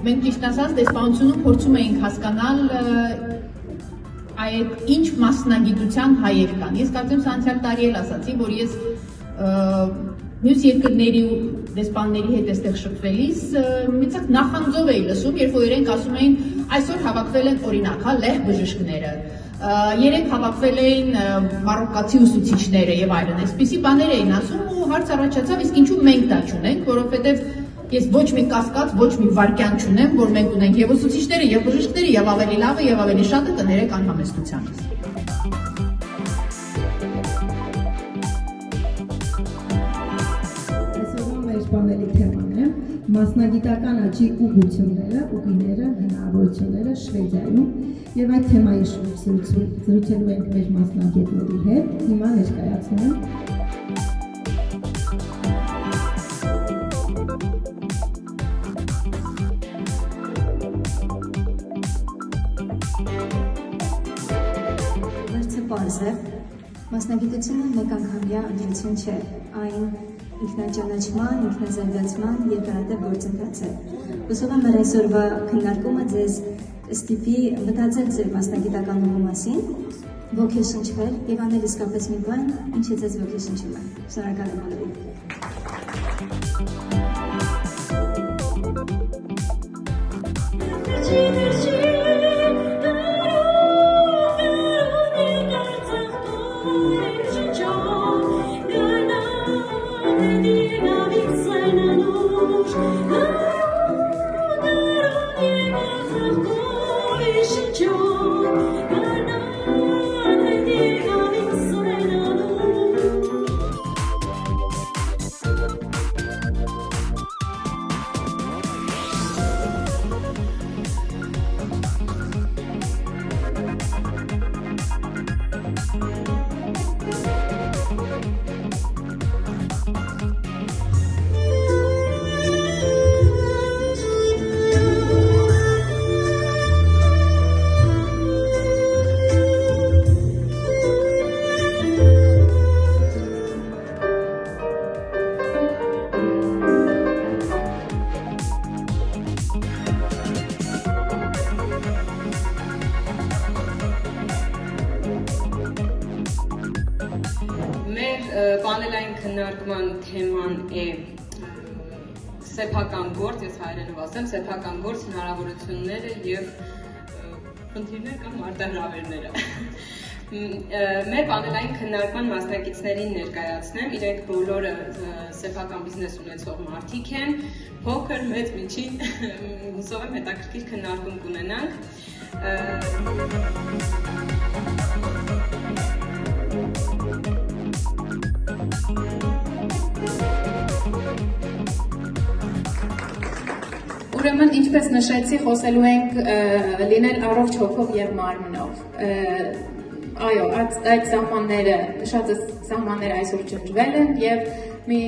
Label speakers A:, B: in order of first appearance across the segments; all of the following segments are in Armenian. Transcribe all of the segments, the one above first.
A: մենք ճիշտ ասած դեսպանությունում փորձում էինք հասկանալ այդ ինչ մասնագիտության հայեր կան։ Ես կարծեմ անցյալ տարի էլ ասացի, որ ես մյուս երկրների դեսպանների հետ այստեղ շփվելիս միցակ նախանձով էի լսում, երբ որ իրենք ասում էին այսօր հավաքվել են օրինակ, հա, լեհ բժիշկները, երեք հավաքվել էին մարոկկացի ուսուցիչները եւ այլն, այսպիսի բաներ էին ասում ու հարց առաջացավ, իսկ ինչու մենք դա չունենք, որովհետեւ ես ոչ մի կասկած, ոչ մի վարքյան չունեմ, որ մենք ունենք եւ ուսուցիչները, եւ բժիշկները, եւ ավելի լավը, եւ ավելի շատը կներեք անհամեստությանից։
B: Այսօրվա մեր պանելի թեման է մասնագիտական աճի ուղղությունները, ուղիները, հնարավորությունները Շվեդիայում եւ այդ թեմայի շուրջ զրուցելու ենք մեր մասնագետների հետ։ Հիմա ներկայացնում եմ
C: Մասնագիտությունը մեկ անգամյա ընտրություն չէ, այն ինքնաճանաչման, ինքնազարգացման երկարատև գործընթաց է։ Հուսով եմ, որ այսօրվա քննարկումը ձեզ կստիպի մտածել ձեր մասնագիտական ուղու մասին, ոգեշնչվել եւ անել իսկապես մի բան, ինչը ձեզ ոգեշնչում է։ Շնորհակալ եմ բոլորին։
D: Պանելային քննարկման թեման է սեփական գործ, ես հայերենով ասեմ, սեփական գործ, հնարավորությունները եւ խնդիրներ կամ մարտահրավերները։ Մեր պանելային քննարկման մասնակիցներին ներկայացնեմ, իրենք բոլորը սեփական բիզնես ունեցող մարդիկ են, փոքր, մեծ, միջին, հուսով եմ հետաքրքիր քննարկում կունենանք։
A: Ուրեմն, ինչպես նշեցի, խոսելու ենք լինել առողջ հոգով եւ մարմնով։ Այո, այդ սահմանները, շատ սահմանները այսօր ջնջվել են եւ մի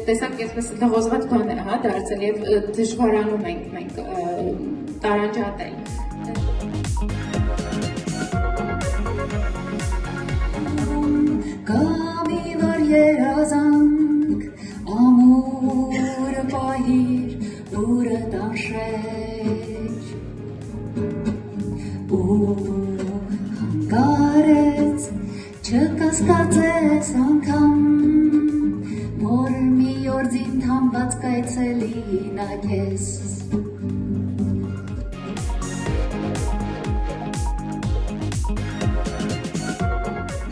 A: տեսակ այսպես լղոզված բան է, հա, դարձել եւ դժվարանում ենք մենք տարանջատել։
C: Կամի վար երազանք, ամուր պահիր, ուրը տաշեջ, ու հանգարեց, չկասկածես անգամ, որ մի օր ձինթամված կայցելինա քեզ։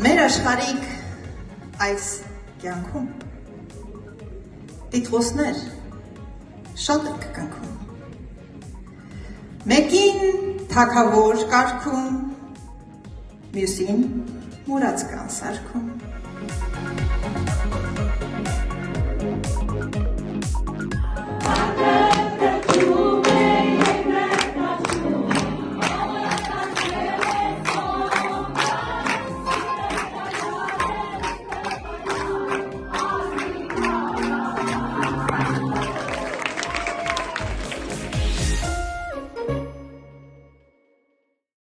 E: Մեր աշխարհիկ այս կյանքում տիտղոսներ շատ են կյանքում։ Մեկին թագավոր կարգում, մյուսին մուրացկան սարքում։